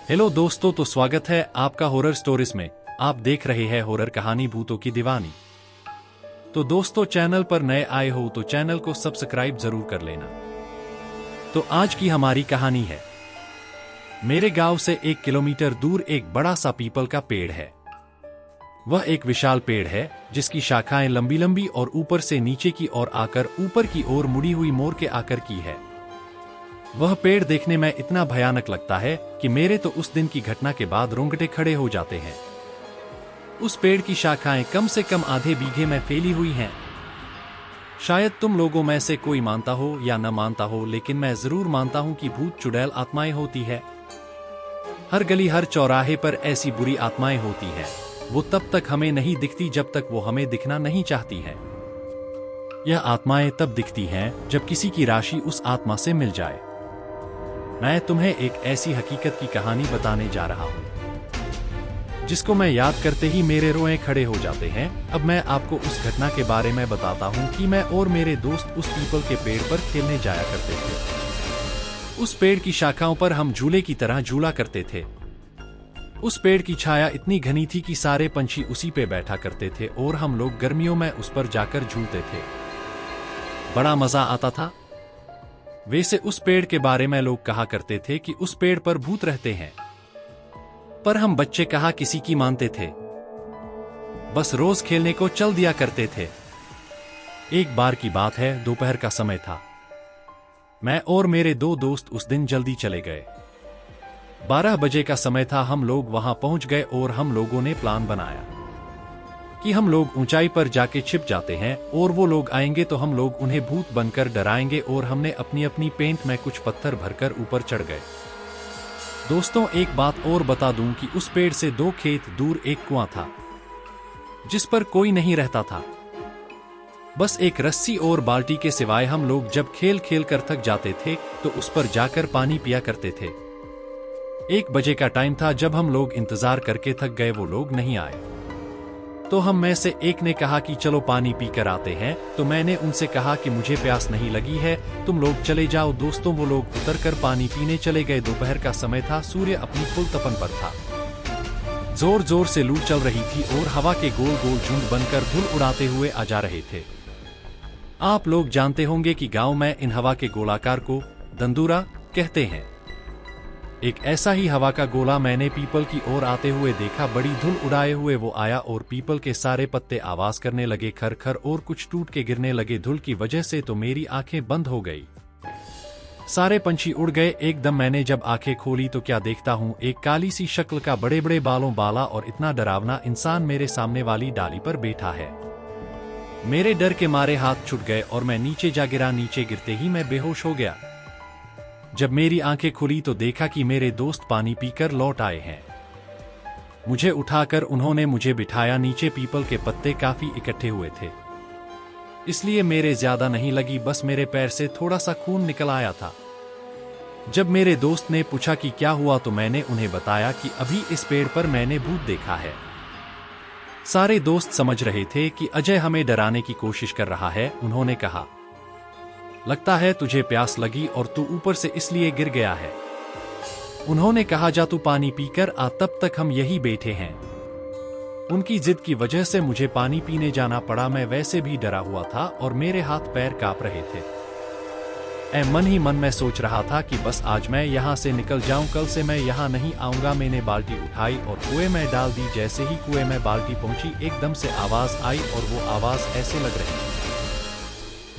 Hello दोस्तों, तो स्वागत है आपका हॉरर स्टोरीज में। आप देख रहे हैं हॉरर कहानी भूतों की दीवानी। तो दोस्तों, चैनल पर नए आए हो तो चैनल को सब्सक्राइब जरूर कर लेना। तो आज की हमारी कहानी है, मेरे गांव से 1 किलोमीटर दूर एक बड़ा सा पीपल का पेड़ है। वह एक विशाल पेड़ है जिसकी शाखाएं लंबी लंबी और ऊपर से नीचे की ओर आकर ऊपर की ओर मुड़ी हुई मोर के आकर की है। वह पेड़ देखने में इतना भयानक लगता है कि मेरे तो उस दिन की घटना के बाद रोंगटे खड़े हो जाते हैं। उस पेड़ की शाखाएं कम से कम आधे बीघे में फैली हुई हैं। शायद तुम लोगों में से कोई मानता हो या न मानता हो, लेकिन मैं जरूर मानता हूं कि भूत चुड़ैल आत्माएं होती है। हर गली हर चौराहे पर ऐसी बुरी आत्माएं होती हैं। वो तब तक हमें नहीं दिखती जब तक वो हमें दिखना नहीं चाहती है। यह आत्माएं तब दिखती हैं जब किसी की राशि उस आत्मा से मिल जाए। मैं तुम्हें एक ऐसी हकीकत की कहानी बताने जा रहा हूं जिसको मैं याद करते ही मेरे रोए खड़े हो जाते हैं। अब मैं आपको उस घटना के बारे में बताता हूं कि मैं और मेरे दोस्त उस पीपल के पेड़ पर खेलने जाया करते थे। उस पेड़ की शाखाओं पर हम झूले की तरह झूला करते थे। उस पेड़ की छाया इतनी घनी थी कि सारे पंछी उसी पे बैठा करते थे और हम लोग गर्मियों में उस पर जाकर झूलते थे। बड़ा मजा आता था। वैसे उस पेड़ के बारे में लोग कहा करते थे कि उस पेड़ पर भूत रहते हैं, पर हम बच्चे कहा किसी की मानते थे। बस रोज खेलने को चल दिया करते थे। एक बार की बात है, दोपहर का समय था। मैं और मेरे 2 दोस्त उस दिन जल्दी चले गए। 12 बजे का समय था। हम लोग वहां पहुंच गए और हम लोगों ने प्लान बनाया कि हम लोग ऊंचाई पर जाके छिप जाते हैं और वो लोग आएंगे तो हम लोग उन्हें भूत बनकर डराएंगे। और हमने अपनी अपनी पेंट में कुछ पत्थर भरकर ऊपर चढ़ गए। दोस्तों, एक बात और बता दूं कि उस पेड़ से 2 खेत दूर एक कुआं था जिस पर कोई नहीं रहता था। बस एक रस्सी और बाल्टी के सिवाय हम लोग जब खेल खेल कर थक जाते थे तो उस पर जाकर पानी पिया करते थे। 1 बजे का टाइम था। जब हम लोग इंतजार करके थक गए, वो लोग नहीं आए, तो हम में से एक ने कहा कि चलो पानी पी कर आते हैं। तो मैंने उनसे कहा कि मुझे प्यास नहीं लगी है, तुम लोग चले जाओ। दोस्तों, वो लोग उतरकर पानी पीने चले गए। दोपहर का समय था, सूर्य अपनी फुल तपन पर था। जोर जोर से लू चल रही थी और हवा के गोल गोल झुंड बनकर धूल उड़ाते हुए आ जा रहे थे। आप लोग जानते होंगे कि गांव में इन हवा के गोलाकार को दंदूरा कहते हैं। एक ऐसा ही हवा का गोला मैंने पीपल की ओर आते हुए देखा। बड़ी धूल उड़ाए हुए वो आया और पीपल के सारे पत्ते आवाज करने लगे, खर खर, और कुछ टूट के गिरने लगे। धूल की वजह से तो मेरी आंखें बंद हो गई। सारे पंछी उड़ गए एकदम। मैंने जब आंखें खोली तो क्या देखता हूँ, एक काली सी शक्ल का बड़े बड़े बालों वाला और इतना डरावना इंसान मेरे सामने वाली डाली पर बैठा है। मेरे डर के मारे हाथ छूट गए और मैं नीचे जा गिरा। नीचे गिरते ही मैं बेहोश हो गया। जब मेरी आंखें खुली तो देखा कि मेरे दोस्त पानी पीकर लौट आए हैं। मुझे उठाकर उन्होंने मुझे बिठाया। नीचे पीपल के पत्ते काफी इकट्ठे हुए थे, इसलिए मेरे ज्यादा नहीं लगी, बस मेरे पैर से थोड़ा सा खून निकल आया था। जब मेरे दोस्त ने पूछा कि क्या हुआ तो मैंने उन्हें बताया कि अभी इस पेड़ पर मैंने भूत देखा है। सारे दोस्त समझ रहे थे कि अजय हमें डराने की कोशिश कर रहा है। उन्होंने कहा, लगता है तुझे प्यास लगी और तू ऊपर से इसलिए गिर गया है। उन्होंने कहा, जा तू पानी पीकर आ, तब तक हम यही बैठे हैं। उनकी जिद की वजह से मुझे पानी पीने जाना पड़ा। मैं वैसे भी डरा हुआ था और मेरे हाथ पैर कांप रहे थे। मन ही मन में सोच रहा था कि बस आज मैं यहाँ से निकल जाऊं, कल से मैं यहाँ नहीं आऊंगा। मैंने बाल्टी उठाई और कुएं में डाल दी। जैसे ही कुएं में बाल्टी पहुंची, एकदम से आवाज आई और वो आवाज ऐसे लग रही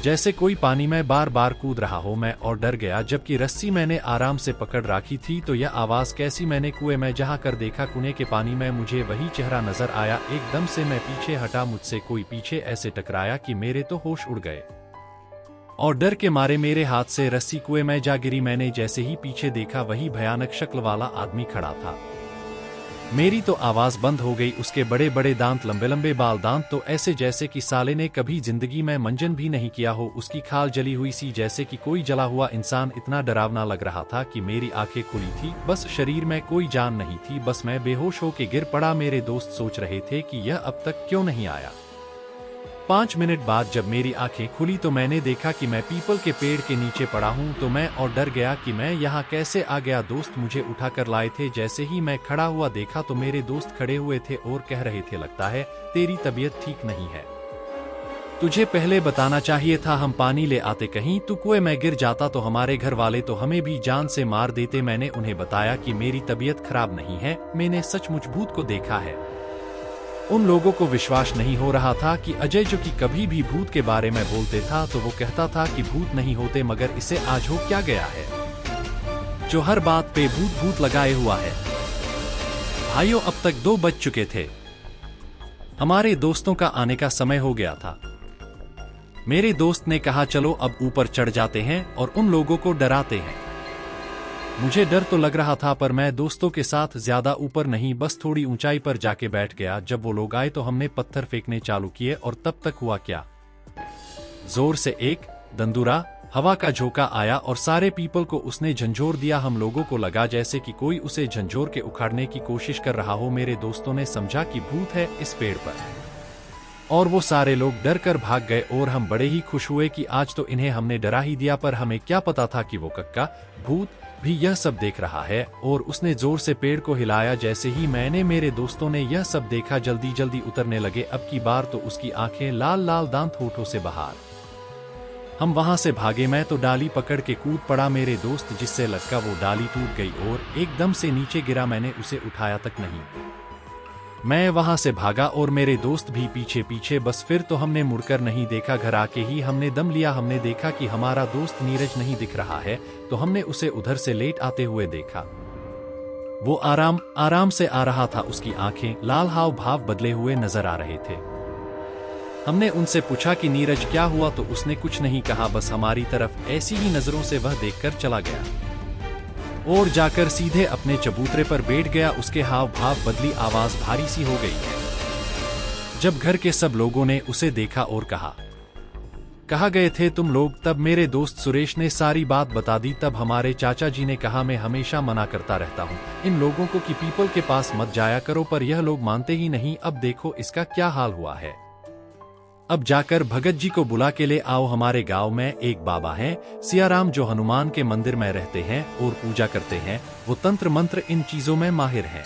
जैसे कोई पानी में बार बार कूद रहा हो। मैं और डर गया। जबकि रस्सी मैंने आराम से पकड़ रखी थी तो यह आवाज कैसी। मैंने कुएं में जहाँ कर देखा, कुएं के पानी में मुझे वही चेहरा नजर आया। एकदम से मैं पीछे हटा। मुझसे कोई पीछे ऐसे टकराया कि मेरे तो होश उड़ गए और डर के मारे मेरे हाथ से रस्सी कुएं में जा गिरी। मैंने जैसे ही पीछे देखा, वही भयानक शक्ल वाला आदमी खड़ा था। मेरी तो आवाज बंद हो गई। उसके बड़े बड़े दांत, लंबे लंबे बाल, दांत तो ऐसे जैसे कि साले ने कभी जिंदगी में मंजन भी नहीं किया हो। उसकी खाल जली हुई सी जैसे कि कोई जला हुआ इंसान। इतना डरावना लग रहा था कि मेरी आंखें खुली थी, बस शरीर में कोई जान नहीं थी। बस मैं बेहोश होके गिर पड़ा। मेरे दोस्त सोच रहे थे कि यह अब तक क्यों नहीं आया। 5 मिनट बाद जब मेरी आंखें खुली तो मैंने देखा कि मैं पीपल के पेड़ के नीचे पड़ा हूँ। तो मैं और डर गया कि मैं यहाँ कैसे आ गया। दोस्त मुझे उठाकर लाए थे। जैसे ही मैं खड़ा हुआ देखा तो मेरे दोस्त खड़े हुए थे और कह रहे थे, लगता है तेरी तबीयत ठीक नहीं है, तुझे पहले बताना चाहिए था, हम पानी ले आते, कहीं तू कुएं में गिर जाता तो हमारे घर वाले तो हमें भी जान से मार देते। मैंने उन्हें बताया कि मेरी तबीयत खराब नहीं है, मैंने सचमुच भूत को देखा है। उन लोगों को विश्वास नहीं हो रहा था कि अजय जो कि कभी भी भूत के बारे में बोलते था तो वो कहता था कि भूत नहीं होते, मगर इसे आज हो क्या गया है जो हर बात पे भूत भूत लगाए हुआ है। भाइयों, अब तक 2 बज चुके थे। हमारे दोस्तों का आने का समय हो गया था। मेरे दोस्त ने कहा चलो अब ऊपर चढ़ जाते हैं और उन लोगों को डराते हैं। मुझे डर तो लग रहा था पर मैं दोस्तों के साथ ज्यादा ऊपर नहीं, बस थोड़ी ऊंचाई पर जाके बैठ गया। जब वो लोग आए तो हमने पत्थर फेंकने चालू किए और तब तक हुआ क्या, जोर से एक दंदूरा हवा का झोंका आया और सारे पीपल को उसने झंझोर दिया। हम लोगों को लगा जैसे कि कोई उसे झंझोर के उखाड़ने की कोशिश कर रहा हो। मेरे दोस्तों ने समझा कि भूत है इस पेड़ पर और वो सारे लोग डर कर भाग गए और हम बड़े ही खुश हुए कि आज तो इन्हें हमने डरा ही दिया। पर हमें क्या पता था कि वो कक्का भूत भी यह सब देख रहा है। और उसने जोर से पेड़ को हिलाया। जैसे ही मैंने मेरे दोस्तों ने यह सब देखा जल्दी जल्दी उतरने लगे। अब की बार तो उसकी आंखें लाल लाल, दांत होठों से बाहर। हम वहां से भागे। मैं तो डाली पकड़ के कूद पड़ा। मेरे दोस्त जिससे लटका वो डाली टूट गई और एकदम से नीचे गिरा। मैंने उसे उठाया तक नहीं। मैं वहां से भागा और मेरे दोस्त भी पीछे पीछे। बस फिर तो हमने मुड़कर नहीं देखा। घर आके ही हमने दम लिया। हमने देखा कि हमारा दोस्त नीरज नहीं दिख रहा है तो हमने उसे उधर से लेट आते हुए देखा। वो आराम आराम से आ रहा था। उसकी आंखें लाल, हाव भाव बदले हुए नजर आ रहे थे। हमने उनसे पूछा कि नीरज क्या हुआ, तो उसने कुछ नहीं कहा, बस हमारी तरफ ऐसी ही नजरों से वह देखकर चला गया और जाकर सीधे अपने चबूतरे पर बैठ गया। उसके हाव भाव बदली, आवाज भारी सी हो गई है। जब घर के सब लोगों ने उसे देखा और कहा गए थे तुम लोग, तब मेरे दोस्त सुरेश ने सारी बात बता दी। तब हमारे चाचा जी ने कहा मैं हमेशा मना करता रहता हूँ इन लोगों को कि पीपल के पास मत जाया करो, पर यह लोग मानते ही नहीं। अब देखो इसका क्या हाल हुआ है। अब जाकर भगत जी को बुला के ले आओ। हमारे गांव में एक बाबा हैं, सियाराम, जो हनुमान के मंदिर में रहते हैं और पूजा करते हैं। वो तंत्र मंत्र इन चीजों में माहिर हैं,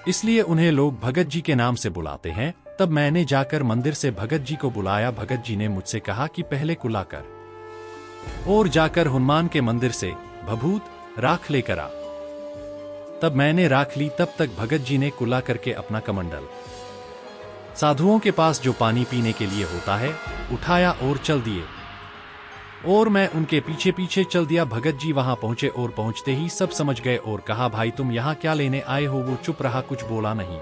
इसलिए उन्हें लोग भगत जी के नाम से बुलाते हैं। तब मैंने जाकर मंदिर से भगत जी को बुलाया। भगत जी ने मुझसे कहा कि पहले कुला कर और जाकर हनुमान के मंदिर से भभूत राख लेकर आ। तब मैंने राख ली। तब तक भगत जी ने कुला करके अपना कमंडल, साधुओं के पास जो पानी पीने के लिए होता है, उठाया और चल दिए और मैं उनके पीछे पीछे चल दिया। भगत जी वहां पहुंचे और पहुंचते ही सब समझ गए और कहा भाई तुम यहाँ क्या लेने आए हो। वो चुप रहा, कुछ बोला नहीं।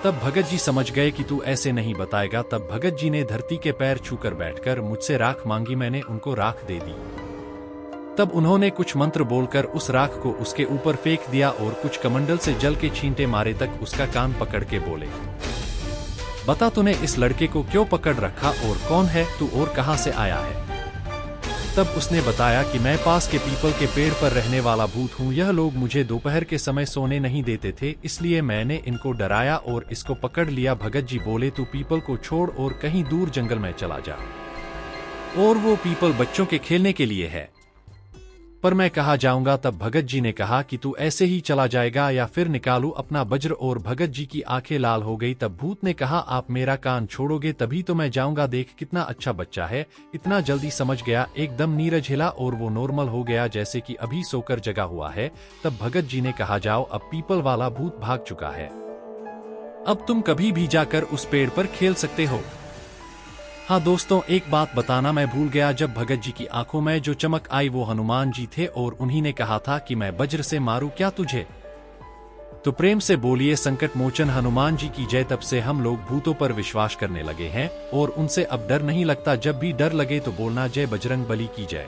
तब भगत जी समझ गए कि तू ऐसे नहीं बताएगा। तब भगत जी ने धरती के पैर छूकर बैठकर मुझसे राख मांगी। मैंने उनको राख दे दी। तब उन्होंने कुछ मंत्र बोलकर उस राख को उसके ऊपर फेंक दिया और कुछ कमंडल से जल के छींटे मारे। तक उसका कान पकड़ के बोले, बता तूने इस लड़के को क्यों पकड़ रखा और कौन है तू और कहां से आया है। तब उसने बताया कि मैं पास के पीपल के पेड़ पर रहने वाला भूत हूं। यह लोग मुझे दोपहर के समय सोने नहीं देते थे, इसलिए मैंने इनको डराया और इसको पकड़ लिया। भगत जी बोले तू पीपल को छोड़ और कहीं दूर जंगल में चला जा, और वो पीपल बच्चों के खेलने के लिए है। पर मैं कहाँ जाऊंगा। तब भगत जी ने कहा कि तू ऐसे ही चला जाएगा या फिर निकालू अपना वज्र। और भगत जी की आंखें लाल हो गई। तब भूत ने कहा आप मेरा कान छोड़ोगे तभी तो मैं जाऊंगा। देख कितना अच्छा बच्चा है, इतना जल्दी समझ गया। एकदम नीरज हिला और वो नॉर्मल हो गया, जैसे कि अभी सोकर जगा हुआ है। तब भगत जी ने कहा जाओ, अब पीपल वाला भूत भाग चुका है, अब तुम कभी भी जाकर उस पेड़ पर खेल सकते हो। हाँ दोस्तों, एक बात बताना मैं भूल गया। जब भगत जी की आंखों में जो चमक आई वो हनुमान जी थे और उन्हीं ने कहा था कि मैं वज्र से मारूं क्या तुझे। तो प्रेम से बोलिए संकट मोचन हनुमान जी की जय। तब से हम लोग भूतों पर विश्वास करने लगे हैं और उनसे अब डर नहीं लगता। जब भी डर लगे तो बोलना जय बजरंग बली की जय।